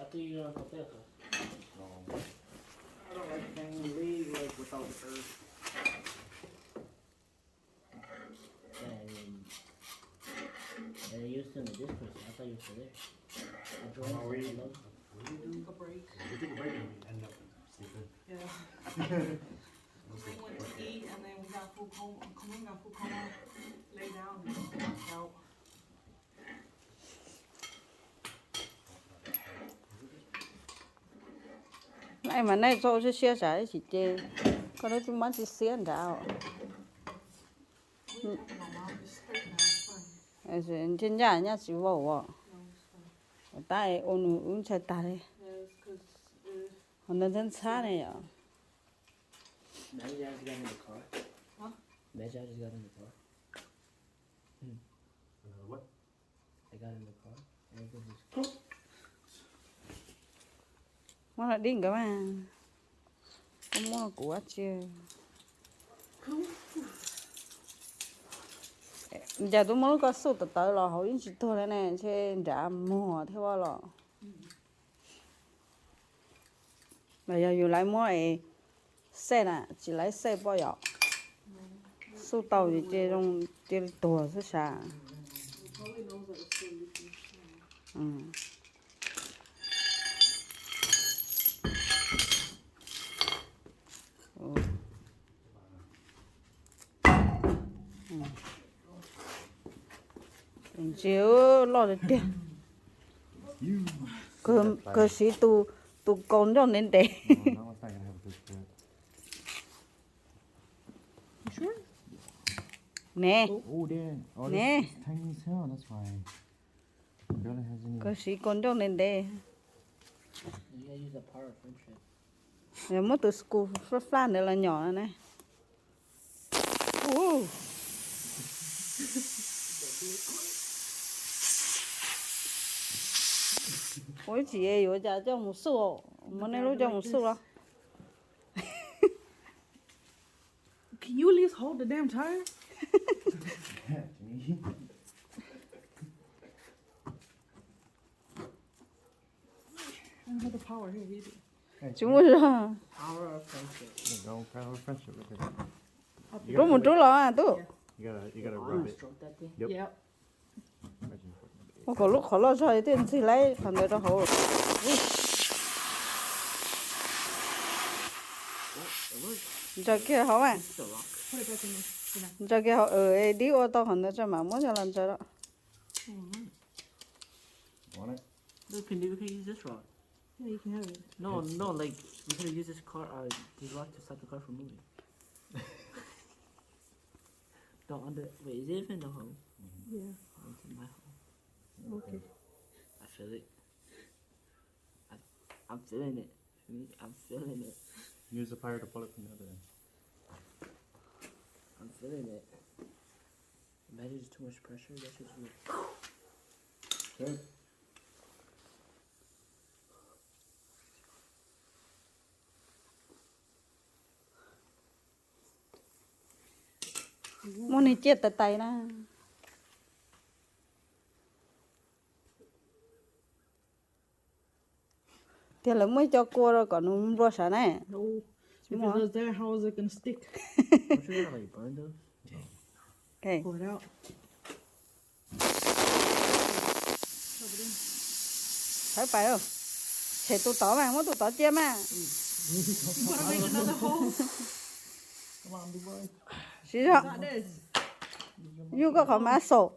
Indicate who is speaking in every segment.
Speaker 1: after you don't put that.
Speaker 2: I don't like things leave like without earth.
Speaker 1: And you still in the discourse. I thought you were still there.
Speaker 2: We
Speaker 3: took a break.
Speaker 2: We took a break and we ended up sleeping.
Speaker 3: Yeah. We went to eat and then we got food coma. Got food coma. Lay down and knocked out.
Speaker 4: Này mà này cho chứ xe trái chỉ chê. Có đó chúng bán chỉ xe ăn rào.
Speaker 3: My mom is straight now. It's fine.
Speaker 4: Trên nhà nhá chỉ vào à.
Speaker 3: No, it's fine.
Speaker 4: Tại ôn uống chai ta đấy.
Speaker 3: Yeah, it's because
Speaker 4: Hôm nay chân xa này à.
Speaker 1: Imagine I just got in the car.
Speaker 3: Huh?
Speaker 1: Imagine I just got in the car.
Speaker 2: What?
Speaker 1: I got in the car. Everything was
Speaker 4: Nó là điên cả mà. Không mua của chưa. Giờ tôi mới có số tới là họ chỉ thôi đấy nè, chứ đã mua theo bao là. Bây giờ lại mua ấy xe nè, chỉ lấy xe bao giờ. Số tàu thì chơi trong chơi tổ rất xa.
Speaker 3: probably knows that it's still leaking.
Speaker 4: Chiếu lo được tiền. Cơ sĩ tu con cho nên để.
Speaker 2: No, that one's not gonna have a good fit.
Speaker 3: You sure?
Speaker 4: Nè,
Speaker 2: Oh, damn. Oh,
Speaker 4: Nè.
Speaker 2: this tiny as hell. That's why. It barely has any.
Speaker 4: cơ sĩ con cho nên để.
Speaker 1: You gotta use the power of friendship.
Speaker 4: Giờ mới từ school flan nữa là nhỏ rồi này. Ôi chị ơi, ôi cha cho một số, mà này lúc cho một số đó.
Speaker 3: Can you at least hold the damn tire?
Speaker 2: Yeah, Jimmy.
Speaker 3: I don't have the power here either.
Speaker 2: Hey,
Speaker 4: Chúng mới ra.
Speaker 1: Power of friendship.
Speaker 2: There you go. Power of friendship right there.
Speaker 4: Có một chỗ lo à tu.
Speaker 2: You gotta rub it.
Speaker 1: Stroke that thing.
Speaker 2: Yep.
Speaker 3: Yep.
Speaker 2: Imagine fucking it.
Speaker 4: Một có lúc khó lo cho ấy tiền gì lấy, phần đấy đó hổ. Cho kia hổ à.
Speaker 1: It's a rock.
Speaker 3: Put it back in there. For now.
Speaker 4: Cho kia hổ ở đi ô tô hẳn nó cho mà muốn cho làm cho đó.
Speaker 2: Want it?
Speaker 1: We can use this rock.
Speaker 3: Yeah, you can have it.
Speaker 1: No, like we could have used this rock to stop the car from moving. Wait, is it even the hole?
Speaker 3: Yeah.
Speaker 1: Oh, it's in my hole.
Speaker 3: Okay.
Speaker 1: I feel it. I'm feeling it. I'm feeling it.
Speaker 2: Use the fire to pull it from the other end.
Speaker 1: I'm feeling it. Imagine it's too much pressure. That's just weird.
Speaker 2: Okay.
Speaker 4: Muốn đi chết tại tay na. Thì là mới cho cô rồi còn không rửa sạch này.
Speaker 3: No. If it does that, how is it gonna stick?
Speaker 1: Don't you gotta like burn those?
Speaker 4: Okay.
Speaker 3: Pull it out. Rub it in.
Speaker 4: Phải phải không? Sẽ tụ tỏ mà, muốn tụ tỏ chia mà.
Speaker 3: You wanna make another hole?
Speaker 2: Come on, big boy.
Speaker 4: Xí rồi.
Speaker 3: Not this.
Speaker 4: You có khó má sổ.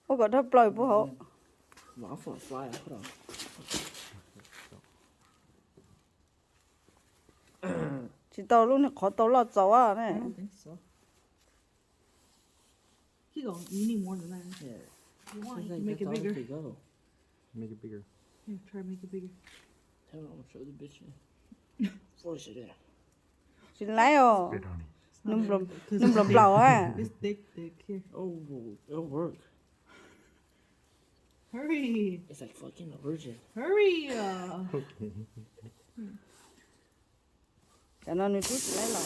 Speaker 4: Ô có thấp lòi bố hộ.
Speaker 1: Well, I'm for a fly. Hold on.
Speaker 4: Chỉ tàu lúc này khó tàu lọt dấu à
Speaker 3: I
Speaker 4: này.
Speaker 3: don't think so. Keep going. You need more than that.
Speaker 1: Yeah.
Speaker 3: If you want,
Speaker 1: Seems
Speaker 3: you
Speaker 1: like
Speaker 3: can make
Speaker 1: that's
Speaker 3: it
Speaker 1: all
Speaker 3: bigger.
Speaker 1: it could go.
Speaker 2: Make it bigger.
Speaker 3: Here, try to make it bigger.
Speaker 1: Tell me, I'm gonna show the bitch. Force it in.
Speaker 4: Chỉ lấy ồ.
Speaker 2: Spit on it.
Speaker 4: Nung lầm lầu à.
Speaker 3: It's thick. Here.
Speaker 1: Oh, it'll work.
Speaker 3: Hurry.
Speaker 1: It's like fucking a virgin.
Speaker 3: Hurry.
Speaker 2: Okay.
Speaker 4: Cho nên mình chút lấy lầu.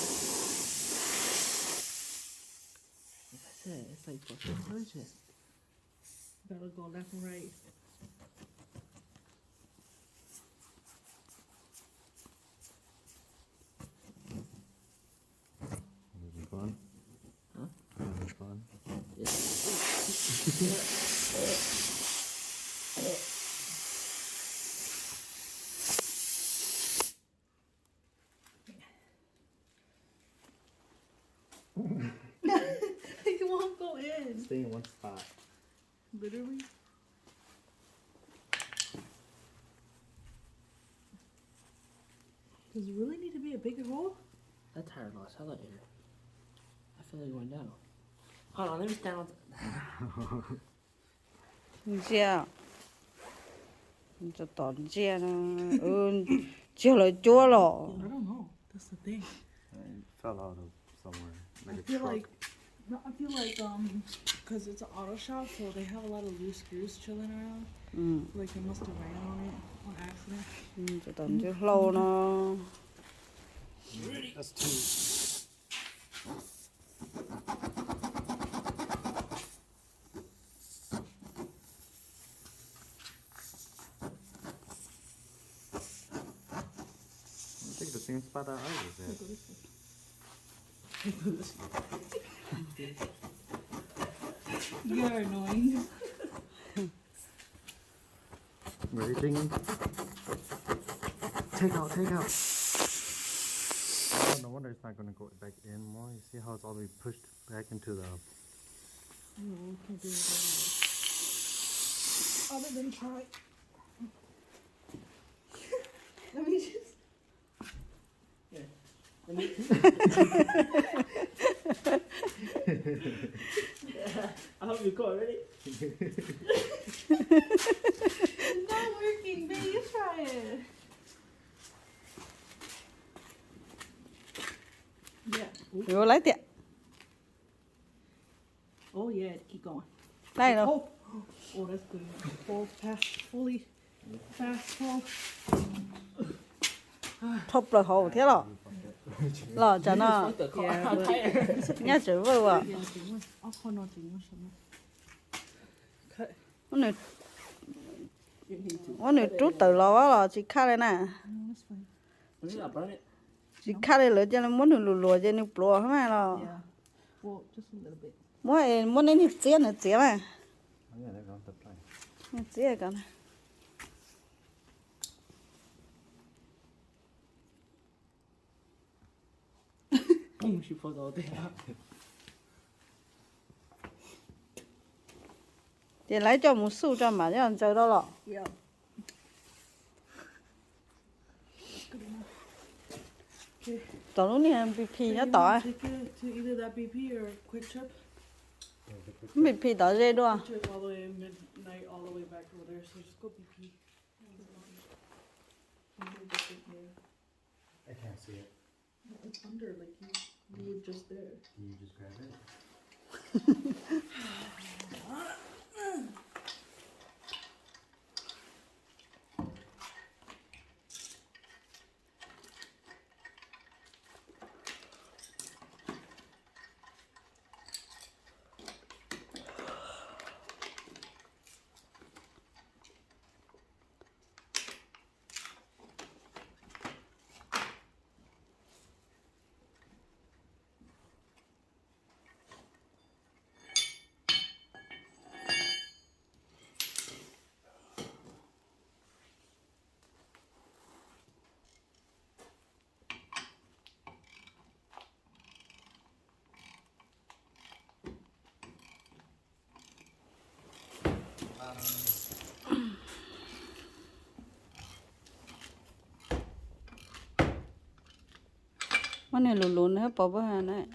Speaker 1: Like I said, it's like fucking virgin.
Speaker 3: Gotta go left and right. It won't go in.
Speaker 2: Stay in one spot.
Speaker 3: Literally. Does it really need to be a bigger hole?
Speaker 1: That tire lost hella air. I feel like going down. Hold on, let me stand on.
Speaker 4: 你这样，你就到你这呢，接了脚了
Speaker 3: I。don't know. That's the thing.
Speaker 2: It fell out of somewhere.
Speaker 3: I
Speaker 2: Like a
Speaker 3: feel
Speaker 2: truck.
Speaker 3: like, no, I feel like because it's an auto shop, so they have a lot of loose screws chilling around.
Speaker 4: 嗯，
Speaker 3: Like they must have ran on it on accident.
Speaker 4: 你就到你这漏呢。
Speaker 2: That's two. I think the same spot that I was at.
Speaker 3: You're annoying.
Speaker 2: Where are you digging? Take out, take out. Oh, no wonder it's not going to go back in more. You see how it's all the way pushed back into the...
Speaker 3: No, we can't do it other than try. Let me just.
Speaker 1: Let me. I hope you got ready.
Speaker 3: It's not working, babe. You try it. Yeah.
Speaker 4: 有来点，
Speaker 3: Oh yeah. Keep going.
Speaker 4: 来了，
Speaker 3: Oh. Oh, that's good. Hold fast, fully fast. Hold.
Speaker 4: 脱不了好天了，老真的，
Speaker 1: Fuck the car. Tire.
Speaker 4: 人家真问我，
Speaker 3: Yeah, 请问，哦，看到请问什么？Cut.
Speaker 4: 我那
Speaker 1: You need to.
Speaker 4: 我那猪头了我了，去看了呢，
Speaker 3: No, that's fine.
Speaker 1: Let me not burn it.
Speaker 4: 去看了了，叫你摸那路路，叫你不落什么了，
Speaker 3: Yeah. Well, just a little bit.
Speaker 4: 摸那你接呢接嘛，
Speaker 2: Oh yeah, there goes the plank.
Speaker 4: 你接干呢？
Speaker 1: Boom, she pulled the whole thing out.
Speaker 4: 这来叫木手这嘛，让走到了，
Speaker 3: Yeah. That's good enough. Okay.
Speaker 4: 到路你还比皮
Speaker 3: So
Speaker 4: 要
Speaker 3: you
Speaker 4: 到
Speaker 3: wanna
Speaker 4: 啊，
Speaker 3: take it to either that BP or Quick Trip?
Speaker 4: 比皮到这多，
Speaker 3: Quick Trip all the way midnight, all the way back over there. So just go BP.
Speaker 2: I can't see it.
Speaker 3: It's under, like you were just there.
Speaker 2: Can you just grab it?
Speaker 4: 我那路路那宝贝还呢，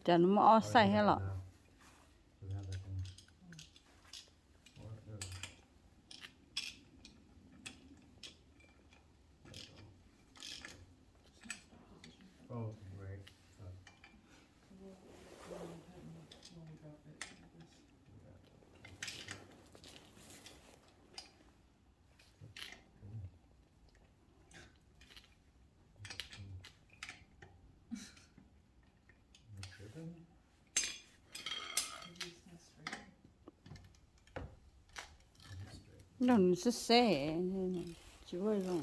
Speaker 4: 叫你们all晒下了。
Speaker 2: Do we have that thing? Oh, right. Ribbon?
Speaker 4: 那你是谁？几味种。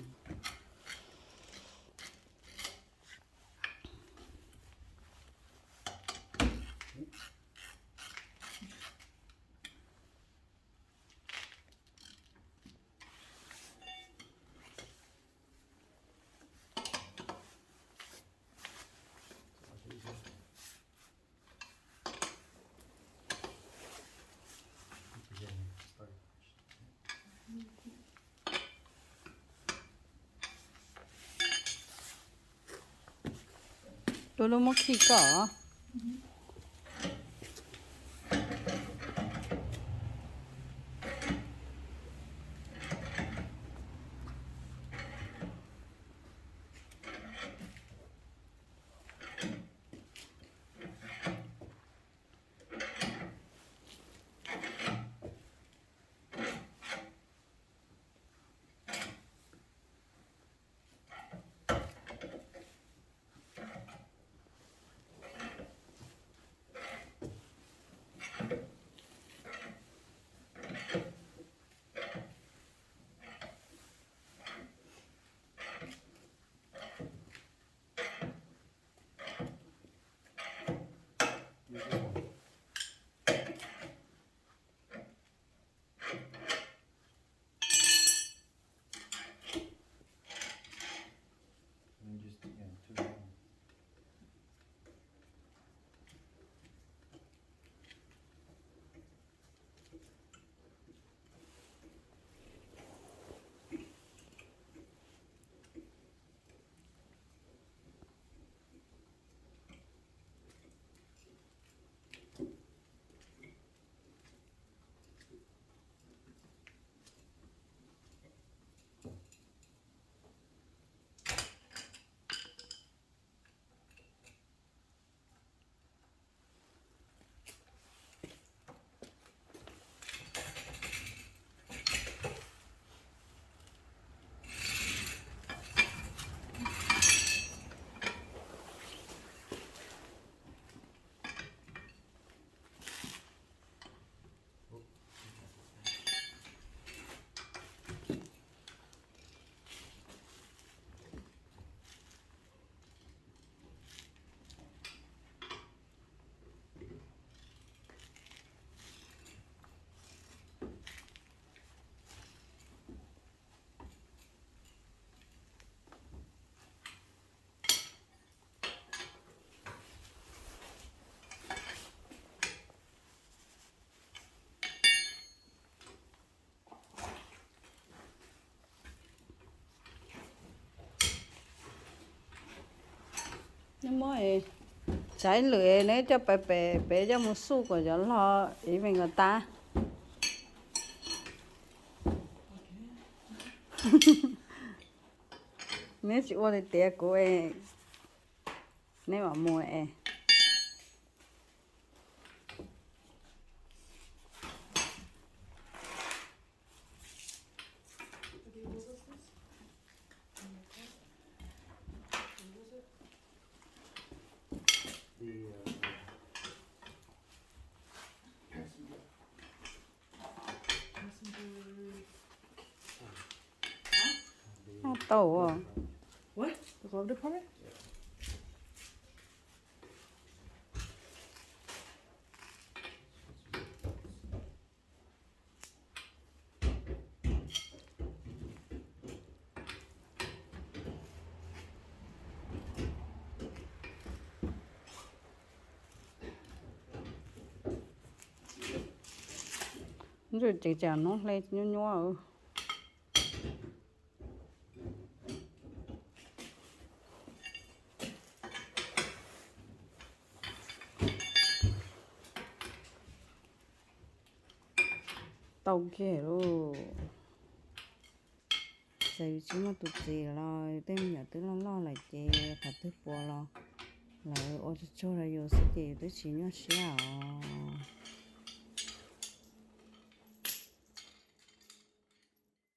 Speaker 4: 多了么起高啊？nhưng mà trái lưỡi này cho bé bé bé cho một số của cho lo ý mình người ta nếu chị ơi thì tiếc của em nếu mà mua em tàu à
Speaker 3: What? The glove department?
Speaker 4: rồi chỉ chả nó lên nhô nhô tàu kia rồi giờ chỉ mà tụt gì lo tên nhỏ tụi lo lại chè phải tụt bò lo lại ở chỗ này có sự gì tụi chỉ nhỏ xíu